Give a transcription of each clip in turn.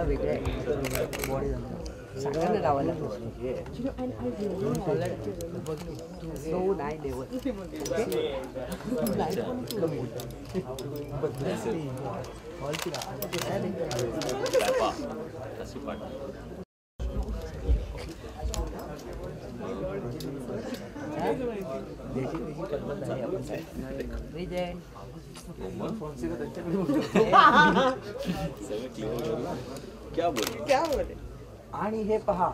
वेगळं आहे बॉडी सगळ्यांना लावायला सो नाही लेवल देशी देशी पद्धत आहे आपण विजय क्या बोले आणि हे पहा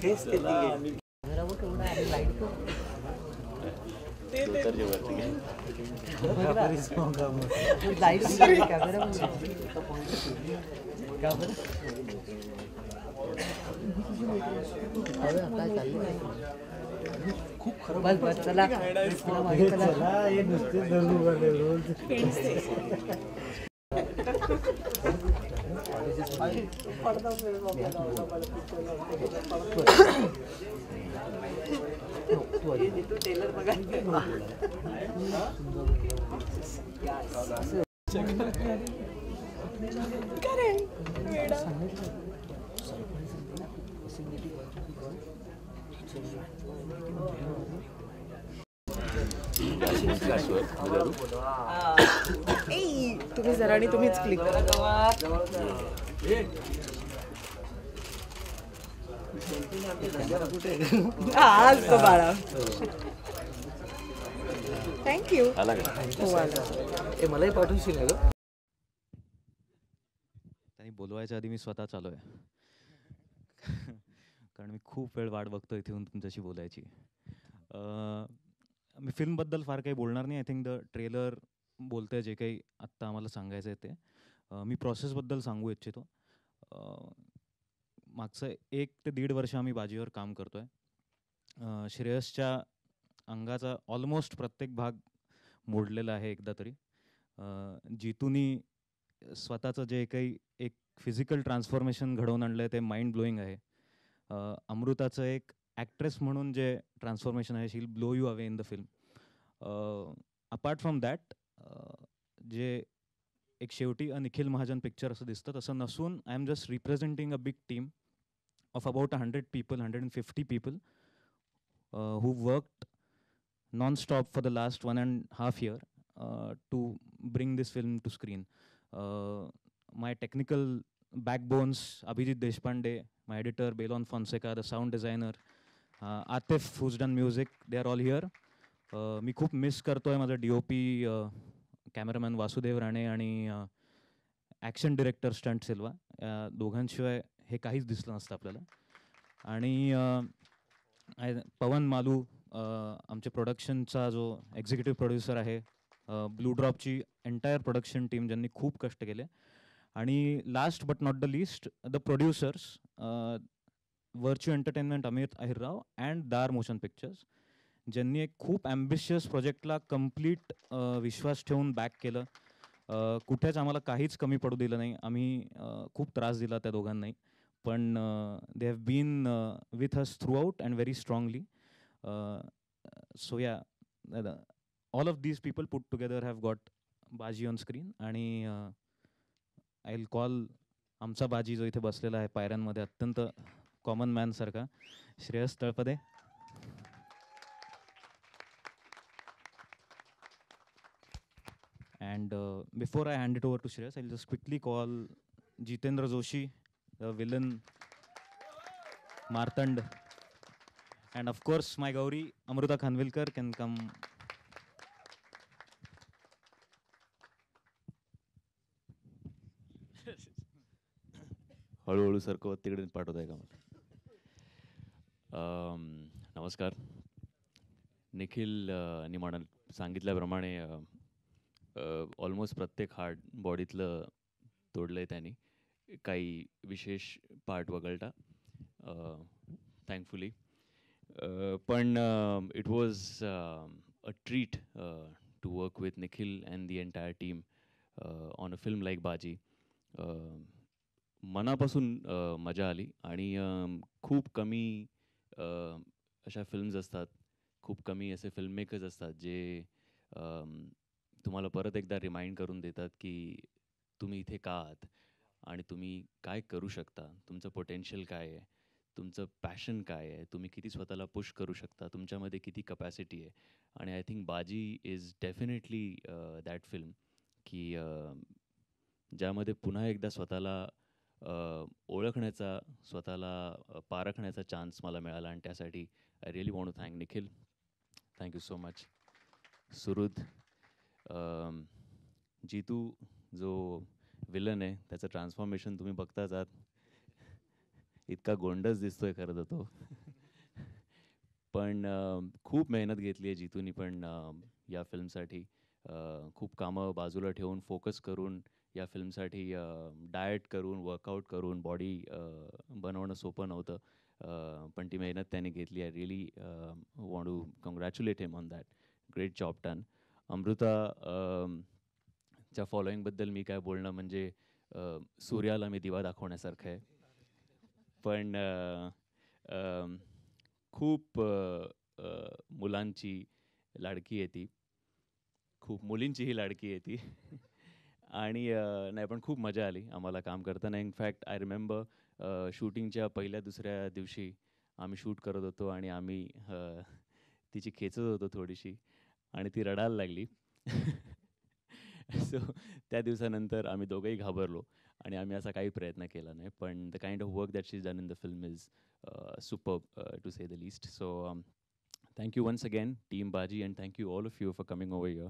हेच ते घरावर केवढा आहे लाईट लाईट कॅमेरा का बरं काय चाललंय खूप खरं बस बस चला चला हे नुसते धरू रोज तू टेलर बघा तुम्ही जरा आणि तुम्हीच क्लिक करा आज तो बाळा थँक्यू मलाही पाठवशील ना ग त्यांनी बोलवायच्या आधी मी स्वतः चालू आहे कारण मी खूप वेळ वाट बघतो इथे येऊन तुमच्याशी बोलायची. मी फिल्मबद्दल फार काही बोलणार नाही. आय थिंक द ट्रेलर बोलतं आहे जे काही आत्ता आम्हाला सांगायचं आहे ते. मी प्रोसेसबद्दल सांगू इच्छितो. मागचं 1 ते 1.5 वर्ष आम्ही बाजीवर काम करतो आहे. श्रेयसच्या अंगाचा ऑलमोस्ट प्रत्येक भाग मोडलेला आहे एकदा तरी. जितूनी स्वतःचं जे काही एक फिजिकल ट्रान्सफॉर्मेशन घडवून आणलं आहे ते माइंड ब्लोईंग आहे. अमृताचं एक ॲक्ट्रेस म्हणून जे ट्रान्सफॉर्मेशन आहे she will blow you away in the film. Apart from that जे एक शेवटी निखिल महाजन पिक्चर असं दिसतं तसं नसून I am just representing a big team of about 100 people, 150 people who worked non-stop for the last 1.5 years to bring this film to screen. My technical backbones, Abhijit Deshpande, my editor, Belon Fonseca, the sound designer, Atif, who's done music, they are all here. मी खूप miss करतोय माझा DOP cameraman Vasudev Rane आणि action director stunt सिल्वा. दोघांशिवाय हे काहीच दिसलं नसतं आपल्याला. आणि पवन मालू आमच्या प्रोडक्शनचा जो एक्झिक्युटिव्ह प्रोड्युसर आहे. ब्लू ड्रॉपची एंटायर प्रोडक्शन टीम ज्यांनी खूप कष्ट केले. आणि last but not the list the producers virtue entertainment Amit Ahirrao and दार मोशन पिक्चर्स ज्यांनी एक खूप ॲम्बिशियस प्रोजेक्टला कम्प्लीट विश्वास ठेवून बॅक केलं. कुठेच आम्हाला काहीच कमी पडू दिलं नाही. आम्ही खूप त्रास दिला त्या दोघांनाही पण they have been with us throughout and very strongly. So yeah all of these people put together have got Baji on screen. आणि आय विल कॉल आमचा बाजी जो इथे बसलेला आहे पायऱ्यांमध्ये अत्यंत कॉमन मॅनसारखा Shreyas Talpade. And before I hand it over to Shreyas, I'll just quickly call Jitendra Joshi, the villain, Martand, and of course my Gauri, Amruta Khanvilkar can come. हळूहळू सरकवत तिकडे पाठवत आहे का मला. नमस्कार. निखिल नी सांगितल्याप्रमाणे ऑलमोस्ट प्रत्येक हार्ट बॉडीतलं तोडलं आहे त्यांनी. काही विशेष पार्ट वगळता थँकफुली. पण it was a treat to work with Nikhil and the entire team on a film like Baaji. मनापासून मजा आली. आणि खूप कमी अशा फिल्म्स असतात, खूप कमी असे फिल्ममेकर्स असतात जे तुम्हाला परत एकदा रिमाइंड करून देतात की तुम्ही इथे का आहात आणि तुम्ही काय करू शकता, तुमचं पोटेन्शियल काय आहे, तुमचं पॅशन काय आहे, तुम्ही किती स्वतःला पुश करू शकता, तुमच्यामध्ये किती कपॅसिटी आहे. आणि आय थिंक बाजी इज डेफिनेटली दॅट फिल्म की ज्यामध्ये पुन्हा एकदा स्वतःला ओळखण्याचा, स्वतःला पारखण्याचा चान्स मला मिळाला आणि त्यासाठी I really want to thank Nikhil. Thank you so much. Suhrud, Jitu जो विलन आहे त्याचं ट्रान्सफॉर्मेशन तुम्ही बघताच आहात. इतका गोंडस दिसतोय खरं तर तो. पण खूप मेहनत घेतली आहे जीतूनी पण या फिल्मसाठी. खूप कामं बाजूला ठेवून फोकस करून या फिल्मसाठी डाएट करून वर्कआउट करून बॉडी बनवणं सोपं नव्हतं. पण ती मेहनत त्याने घेतली आहे. Really want to congratulate him on that. Great job done. Amruta च्या फॉलोईंगबद्दल मी काय बोलणं म्हणजे सूर्याला मी दिवा दाखवण्यासारखं आहे. पण खूप मुलांची लाडकी आहे ती, खूप मुलींचीही लाडकी आहे ती. आणि नाही पण खूप मजा आली आम्हाला काम करताना. इनफॅक्ट आय रिमेंबर शूटिंगच्या पहिल्या दुसऱ्या दिवशी आम्ही शूट करत होतो आणि आम्ही तिची खेचत होतो थोडीशी आणि ती रडायला लागली. सो त्या दिवसानंतर आम्ही दोघंही घाबरलो आणि आम्ही असा काही प्रयत्न केला नाही. पण the kind of work that she is done in the film is superb to say the least. So thank you once again, Team Baji, and thank you all of you for coming over here.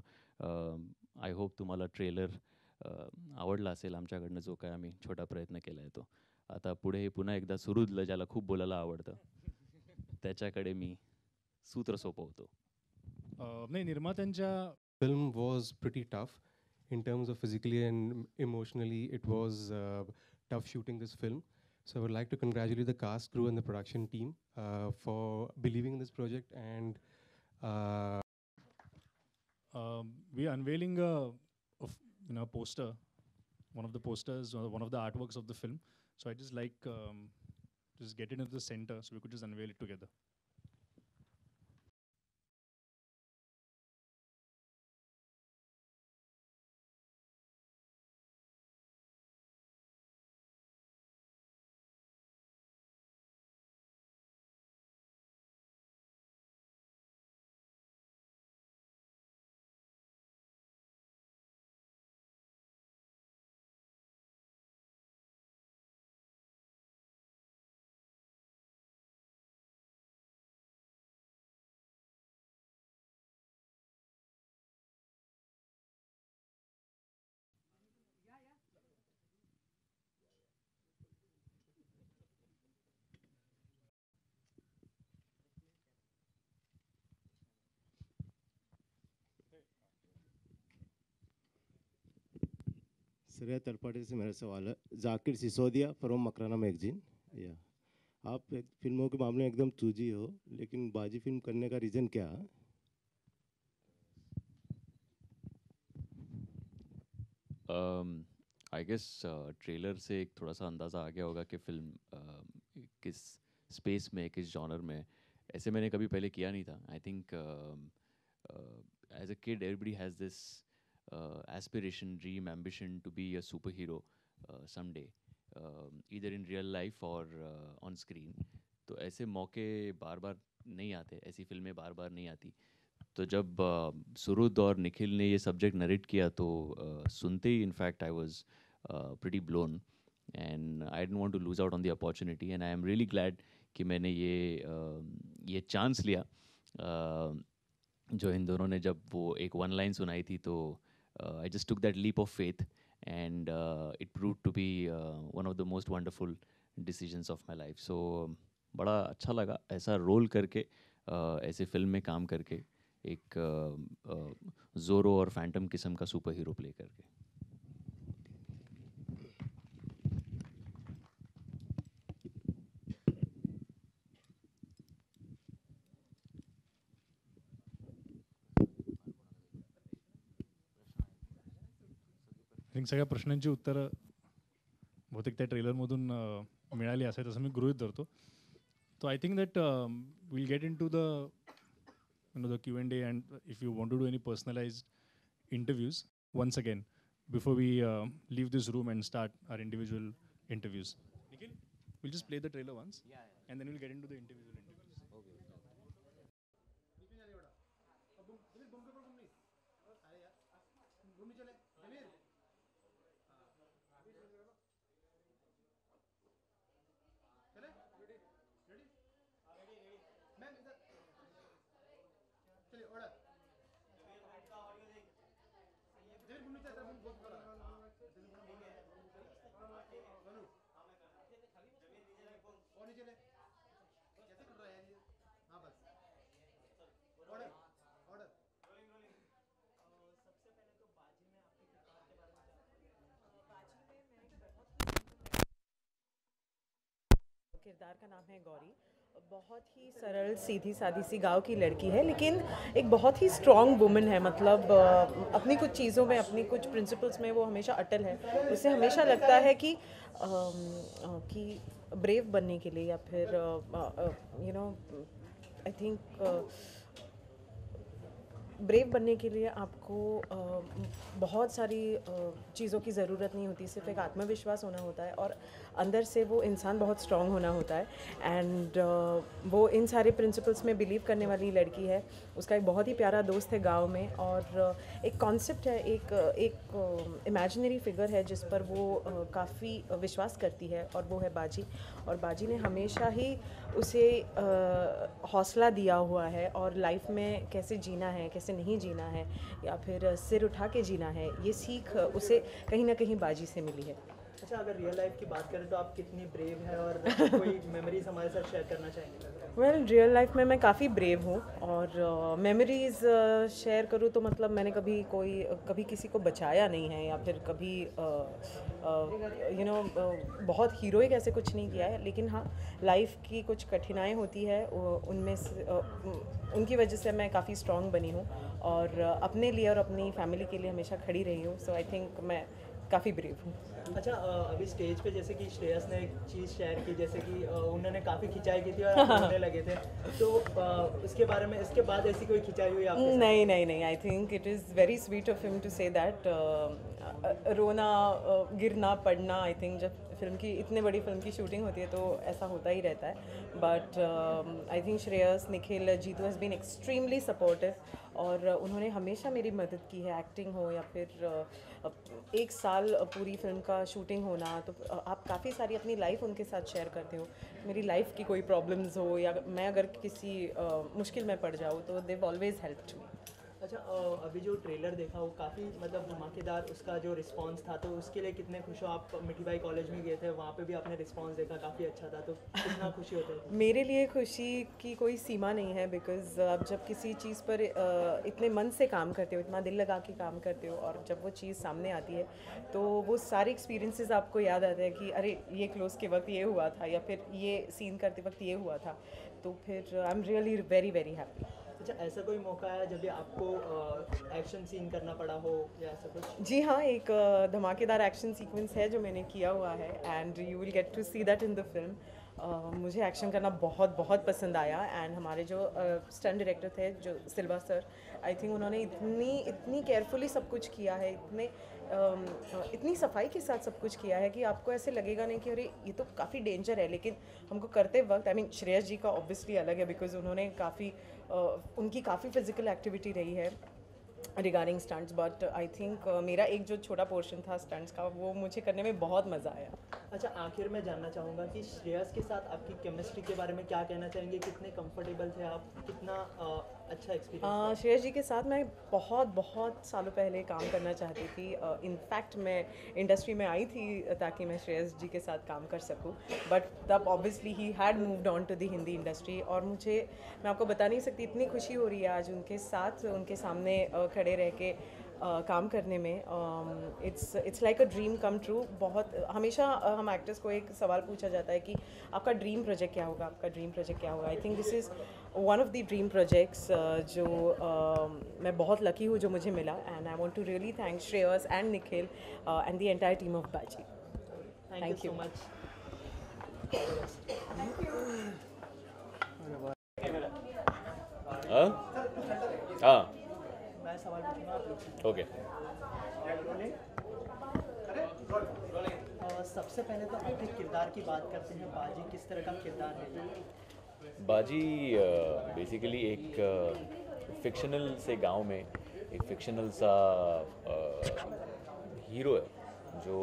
I hope तुम्हाला trailer आवडला असेल आमच्याकडनं जो काय आम्ही छोटा प्रयत्न केला आहे तो. आता पुढे पुन्हा एकदा सुहृदला, ज्याला खूप बोलायला आवडतं, त्याच्याकडे मी सूत्र सोपवतो. नाही, निर्मात्यांच्या Film was pretty tough in terms of physically and emotionally. It was tough shooting this film. So I would like to congratulate the cast, crew, and the production team for believing in this project. And we are unveiling a poster, one of the posters, one of the artworks of the film. So I just like just get it into the center, so we could just unveil it together. Shreya Tripathi से मेरा सवाल है. Zakir Sisodia from Makrana magazine. या आप एक फिल्मों के मामले में एकदम चूजी हो, लेकिन बाजी फिल्म करने का रीज़न क्या है? आई गेस ट्रेलर से एक थोड़ा सा अंदाज़ा आ गया होगा कि फिल्म किस स्पेस में, किस जॉनर में. ऐसे मैंने कभी पहले किया नहीं था. I think as a kid everybody has this aspiration, dream, ambition to be a superhero someday, either in real life or on screen. तो ऐसे मौके बार बार नहीं आते, ऐसी फिल्में बार बार नहीं आती. तो जब सुरुद और निखिल ने ये सब्जेक्ट नरेट किया तो सुनते ही in fact I was pretty blown and I didn't want to lose out on the opportunity. And I am really glad कि मैंने ये चांस लिया. जो इन दोनों ने जब वो एक वन लाइन सुनाई थी तो I just took that leap of faith and it proved to be one of the most wonderful decisions of my life. So बड़ा अच्छा लगा ऐसा रोल करके, ऐसे फिल्म में काम करके, एक ज़ोरो और फैंटम किस्म का सुपर हीरो प्ले करके. सगळ्या प्रश्नांची उत्तरं बहुतेक त्या ट्रेलरमधून मिळाली असेल असं मी गृहीत धरतो. So I think that we'll get into the the Q&A, and if you want to do any personalized interviews, once again, before we leave this room and start our individual interviews. Nikhil, we'll just play the trailer once, and then we'll get into the individual interviews. किरदार का नाम है गौरी। बहुत ही सरल सीधी सादी सी गांव की लड़की है, लेकिन एक बहुत ही स्ट्रॉन्ग वुमन है। मतलब अपनी कुछ चीज़ों में, अपनी कुछ प्रिंसिपल्स में वो हमेशा अटल है। उसे हमेशा लगता है कि ब्रेव बनने के लिए या फिर you know I think brave बनने के लिए आपको बहुत सारी चीज़ों की ज़रूरत नहीं होती, सिर्फ एक आत्मविश्वास होना होता है और अंदर से वो इंसान बहुत स्ट्रांग होना होता है। एंड वो इन सारे प्रिंसिपल्स में बिलीव करने वाली लड़की है। उसका एक बहुत ही प्यारा दोस्त है गांव में, और एक कॉन्सेप्ट है, एक इमेजिनरी फिगर है जिस पर वो काफ़ी विश्वास करती है, और वो है बाजी। और बाजी ने हमेशा ही उसे हौसला दिया हुआ है, और लाइफ में कैसे जीना है, कैसे नहीं जीना है, या फिर सिर उठा के जीना है, ये सीख उसे कहीं ना कहीं बाजी से मिली है। अच्छा, अगर रियल लाइफ की बात करें तो आप कितनी ब्रेव हैं, और कोई मेमोरीज हमारे साथ शेयर करना चाहेंगे? वेल, रियल लाइफ में मैं काफ़ी ब्रेव हूँ, और मेमोरीज़ शेयर करूँ तो मतलब मैंने कभी किसी को बचाया नहीं है, या फिर कभी यू नो बहुत हीरोइक ऐसे कुछ नहीं किया है। लेकिन हाँ, लाइफ की कुछ कठिनाई होती है, उनमें उनकी वजह से मैं काफ़ी स्ट्रॉन्ग बनी हूँ, और अपने लिए और अपनी फैमिली के लिए हमेशा खड़ी रही हूँ। सो आई थिंक मैं काफ़ी ब्रेव हूँ। अच्छा, अभी स्टेज पे जैसे कि श्रेयस ने एक चीज़ शेयर की, जैसे कि उन्होंने काफ़ी खिंचाई की थी और आप रोने लगे थे, तो उसके बारे में, इसके बाद ऐसी कोई खिंचाई हुई आपके साथ? नहीं, I think it is very sweet of him to say that. रोना, गिरना, पड़ना, आई थिंक जब इतने बड़ी फिल्म की शूटिंग होती है तो ऐसा होता ही रहता है। But I think Shreyas, Nikhil, Jitu has been extremely supportive, और उन्होंने हमेशा मेरी मदद की है। एक्टिंग हो या फिर एक साल पूरी फिल्म का शूटिंग होना, तो आप काफ़ी सारी अपनी लाइफ उनके साथ शेयर करते हो। मेरी लाइफ की कोई प्रॉब्लम्स हो, या मैं अगर किसी मुश्किल में पड़ जाऊँ, तो देव ऑलवेज हेल्प्ड मी। अच्छा, अभी जो ट्रेलर देखा वो काफ़ी मतलब धमाकेदार, उसका जो रिस्पांस था, तो उसके लिए कितने खुश हो आप? मिठी बाई कॉलेज में गए थे, वहाँ पे भी आपने रिस्पांस देखा, काफ़ी अच्छा था, तो कितना खुशी होता है? मेरे लिए खुशी की कोई सीमा नहीं है, बिकॉज़ आप जब किसी चीज़ पर इतने मन से काम करते हो, इतना दिल लगा के काम करते हो, और जब वो चीज़ सामने आती है तो वो सारे एक्सपीरियंसेस आपको याद आते हैं कि अरे ये क्लोज के वक्त ये हुआ था, या फिर ये सीन करते वक्त ये हुआ था। तो फिर आई am really very very happy. अच्छा, ऐसा कोई मौका है जब भी आपको एक्शन सीन करना पड़ा हो या ऐसा कुछ? जी हाँ, एक धमाकेदार एक्शन सीक्वेंस है जो मैंने किया हुआ है, and you will get to see that in the film. मुझे एक्शन करना बहुत बहुत पसंद आया, एंड हमारे जो स्टंट डायरेक्टर थे, जो सिल्वा सर, आई थिंक उन्होंने इतनी केयरफुली सब कुछ किया है, इतनी सफाई के साथ सब कुछ किया है कि आपको ऐसे लगेगा नहीं कि अरे ये तो काफ़ी डेंजर है। लेकिन हमको करते वक्त, आई मीन श्रेयस जी का ऑब्वियसली अलग है, बिकॉज उन्होंने उनकी काफ़ी फिजिकल एक्टिविटी रही है regarding stunts, but I think मेरा एक जो छोटा पोर्शन था स्टंट्स का, वो मुझे करने में बहुत मज़ा आया। अच्छा, आखिर में जानना चाहूँगा कि श्रेयस के साथ आपकी केमिस्ट्री के बारे में क्या कहना चाहेंगे? कितने कंफर्टेबल थे आप? कितना अच्छा एक्सपीरियंस? श्रेयस जी के साथ मैं बहुत सालों पहले काम करना चाहती थी। इनफैक्ट मैं इंडस्ट्री में आई थी ताकि मैं श्रेयस जी के साथ काम कर सकूं, बट तब obviously he had moved on to the Hindi industry, और मैं आपको बता नहीं सकती, इतनी खुशी हो रही है आज उनके साथ, उनके सामने खड़े रह के काम करने में। It's like a dream come true. बहुत हमेशा हम एक्टर्स को एक सवाल पूछा जाता है कि आपका ड्रीम प्रोजेक्ट क्या होगा, आपका ड्रीम प्रोजेक्ट क्या होगा। I think this is one of the dream projects जो मैं बहुत लकी हूँ जो मुझे मिला, and I want to really thank Shreyas and Nikhil and the entire team of Baji. Thank you so much. हाँ, मैं सवाल पूछूंगा, आप लोग ओके। सबसे पहले तो अपने किरदार की बात करते हैं, बाजी किस तरह का किरदार है? बाजी बेसिकली एक फिक्शनल से गांव में एक फिक्शनल सा हीरो है जो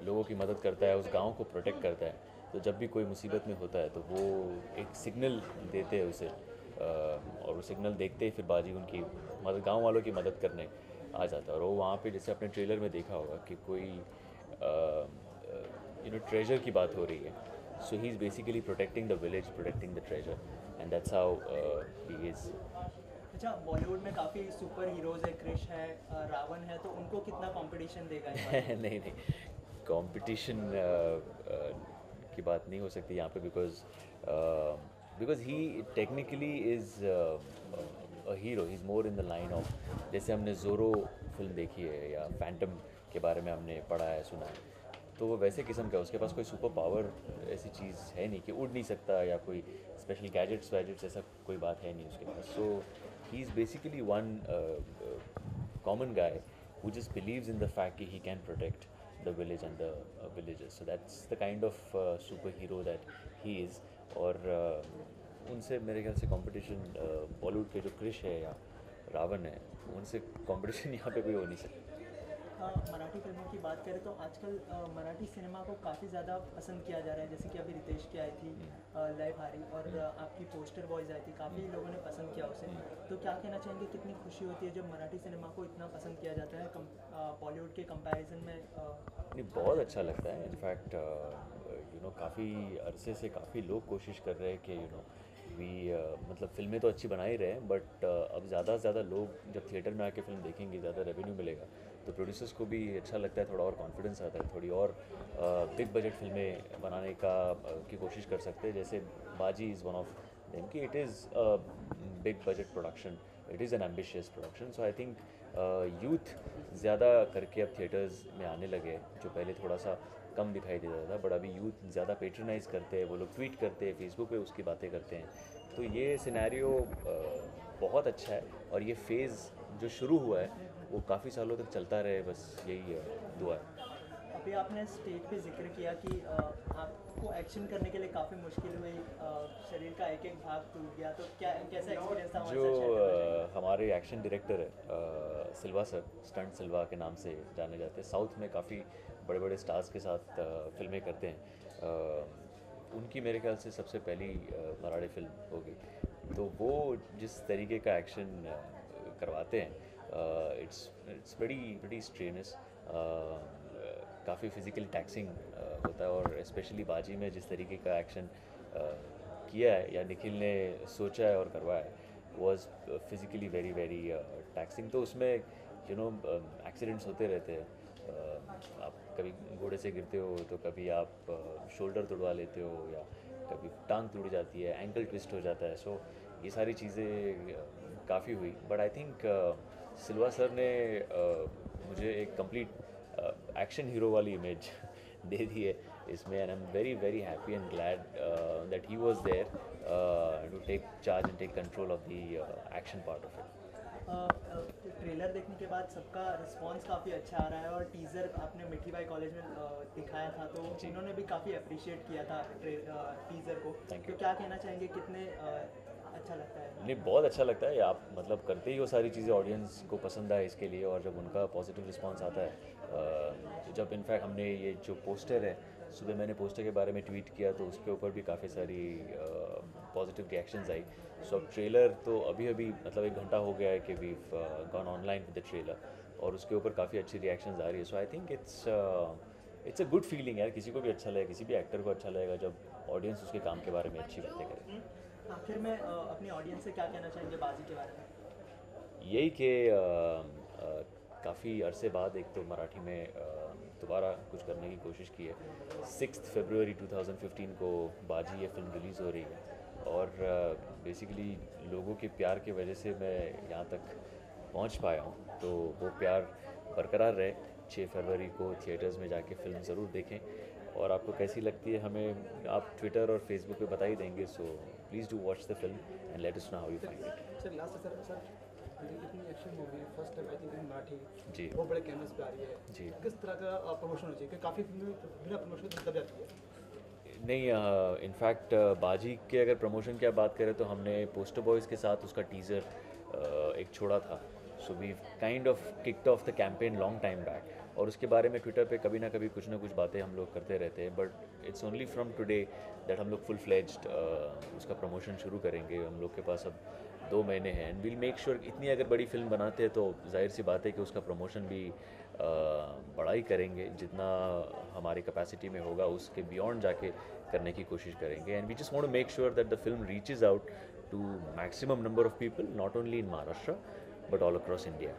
लोगों की मदद करता है, उस गांव को प्रोटेक्ट करता है। तो जब भी कोई मुसीबत में होता है तो वो एक सिग्नल देते हैं उसे, और वो सिग्नल देखते ही फिर बाजी उनकी मदद, गांव वालों की मदद करने आ जाता है। और वो वहाँ पे जैसे अपने ट्रेलर में देखा होगा कि कोई ट्रेजर की बात हो रही है, so he is basically protecting the village, protecting the treasure, and that's how he is. अच्छा, बॉलीवुड में काफ़ी सुपर हीरोज़ है, क्रिश है, रावण है, तो उनको कितना कंपटीशन देगा इस बार? नहीं नहीं, कंपटीशन की बात नहीं हो सकती यहाँ पे, because he technically is a hero, he is more in the line of, जैसे हमने ज़ोरो फिल्म देखी है या फैंटम के बारे में हमने पढ़ा है, सुना है, तो वो वैसे किस्म का, उसके पास कोई सुपर पावर ऐसी चीज़ है नहीं कि उड़ नहीं सकता या कोई स्पेशल गैजेट्स वैजेट्स, ऐसा कोई बात है नहीं उसके पास। So he is basically one common guy who just believes in the fact that he can protect the village and the villagers. So that's the kind of superhero that he is. और उनसे मेरे ख्याल से competition Bollywood के जो क्रिश है या रावण है, उनसे कंपटीशन यहाँ पे कोई हो नहीं सकता। मराठी फिल्मों की बात करें तो आजकल मराठी सिनेमा को काफ़ी ज़्यादा पसंद किया जा रहा है, जैसे कि अभी रितेश की आई थी लय भारी, और आपकी पोस्टर बॉयज़ आई थी, काफ़ी लोगों ने पसंद किया उसे। तो क्या कहना चाहेंगे, कितनी खुशी होती है जब मराठी सिनेमा को इतना पसंद किया जाता है बॉलीवुड के कंपैरिजन में? नहीं, बहुत अच्छा लगता है। इनफैक्ट काफ़ी अरसे से काफ़ी लोग कोशिश कर रहे हैं कि मतलब फिल्में तो अच्छी बना ही रहे हैं, बट अब ज़्यादा से ज़्यादा लोग जब थिएटर में आके फिल्म देखेंगे, ज़्यादा रेवेन्यू मिलेगा, तो प्रोड्यूसर्स को भी अच्छा लगता है, थोड़ा और कॉन्फिडेंस आता है, थोड़ी और बिग बजट फिल्में बनाने की कोशिश कर सकते हैं। जैसे बाजी इज़ वन ऑफ देम कि it is big budget production, it is an ambitious production. So I think youth ज़्यादा करके अब थिएटर्स में आने लगे, जो पहले थोड़ा सा कम दिखाई देता था, बट अभी यूथ ज़्यादा पेट्रनाइज करते हैं, वो लोग ट्वीट करते हैं, फेसबुक पे उसकी बातें करते हैं। तो ये सिनेरियो बहुत अच्छा है, और ये फेज़ जो शुरू हुआ है वो काफ़ी सालों तक चलता रहे, बस यही दुआ है। अभी आपने स्टेज पे जिक्र किया कि आपको एक्शन करने के लिए काफ़ी मुश्किल हुई, शरीर का एक एक भाग टूट गया, तो कैसा एक्सपीरियंस था हमारे साथ शेयर करना चाहेंगे? हमारे एक्शन डायरेक्टर है सिल्वा सर, स्टंट सिल्वा के नाम से जाने जाते हैं, साउथ में काफ़ी बड़े बड़े स्टार्स के साथ फिल्में करते हैं। उनकी मेरे ख्याल से सबसे पहली मराठी फिल्म होगी, तो वो जिस तरीके का एक्शन करवाते हैं, इट्स वेरी स्ट्रेनस, काफ़ी फिज़िकली टैक्सिंग होता है, और स्पेशली बाजी में जिस तरीके का एक्शन किया है या निखिल ने सोचा है और करवाया है, वॉज फिज़िकली वेरी टैक्सिंग। तो उसमें एक्सीडेंट्स होते रहते हैं, आप कभी घोड़े से गिरते हो, तो कभी आप शोल्डर तोड़वा लेते हो, या कभी टांग टूट जाती है, एंकल ट्विस्ट हो जाता है। सो ये सारी चीज़ें काफ़ी हुई, but I think Silva sir ने मुझे एक कंप्लीट एक्शन हीरो वाली इमेज दे दी है इसमें, and I am very happy and glad that he was there to take charge and take control of the action part of it. Trailer देखने के बाद सबका रिस्पांस काफ़ी अच्छा आ रहा है, और टीज़र आपने मिठी बाई कॉलेज में दिखाया था, तो इन्होंने भी काफ़ी अप्रिशिएट किया था टीज़र को। तो क्या कहना चाहेंगे, कितने अच्छा लगता है? नहीं, बहुत अच्छा लगता है। आप मतलब करते ही वो सारी चीज़ें ऑडियंस को पसंद आए इसके लिए, और जब उनका पॉजिटिव रिस्पांस आता है, जब इनफैक्ट हमने ये जो पोस्टर है, सुबह मैंने पोस्टर के बारे में ट्वीट किया, तो उसके ऊपर भी काफ़ी सारी पॉजिटिव रिएक्शंस आई। सो अब ट्रेलर तो अभी मतलब 1 घंटा हो गया है कि we gone online with the trailer, और उसके ऊपर काफ़ी अच्छी रिएक्शंस आ रही है। So I think it's a good feeling यार, किसी को भी अच्छा लगेगा, किसी भी एक्टर को अच्छा लगेगा जब ऑडियंस उसके काम के बारे में अच्छी बातें करे। आखिर में अपनी ऑडियंस से क्या कहना चाहेंगे बाजी के बारे में? यही कि काफ़ी अरसे बाद एक तो मराठी में दोबारा कुछ करने की कोशिश की है। 6 फरवरी 2015 को बाजी ये फिल्म रिलीज़ हो रही है, और बेसिकली लोगों के प्यार की वजह से मैं यहाँ तक पहुँच पाया हूँ, तो वो प्यार बरकरार रहे। 6 फरवरी को थिएटर्स में जाके फिल्म ज़रूर देखें, और आपको कैसी लगती है हमें आप ट्विटर और फेसबुक पे बता ही देंगे। So please do watch the film and let us know how you find it. Sir last sir इतनी action movie first time I think in Marathi जी बहुत बड़े कैनवस पे आ रही है, जी किस तरह का प्रमोशन होना चाहिए कि काफ़ी फिल्में बिना प्रमोशन के दब जाती है? नहीं, इनफैक्ट बाजी के अगर प्रमोशन की आप बात करें तो हमने पोस्टर बॉयज़ के साथ उसका टीज़र एक छोड़ा था. So we kind of kicked off the campaign long time back, और उसके बारे में ट्विटर पे कभी ना कभी कुछ ना कुछ बातें हम लोग करते रहते हैं. But it's only from today that हम लोग फुल फ्लेज्ड उसका प्रमोशन शुरू करेंगे. हम लोग के पास अब 2 महीने हैं, एंड विल मेक श्योर इतनी अगर बड़ी फिल्म बनाते हैं तो जाहिर सी बात है कि उसका प्रमोशन भी बड़ा ही करेंगे. जितना हमारी कैपेसिटी में होगा उसके बियॉन्ड जाके करने की कोशिश करेंगे. And we just want to make sure that the film reaches out to maximum number of people, not only in Maharashtra but all across India.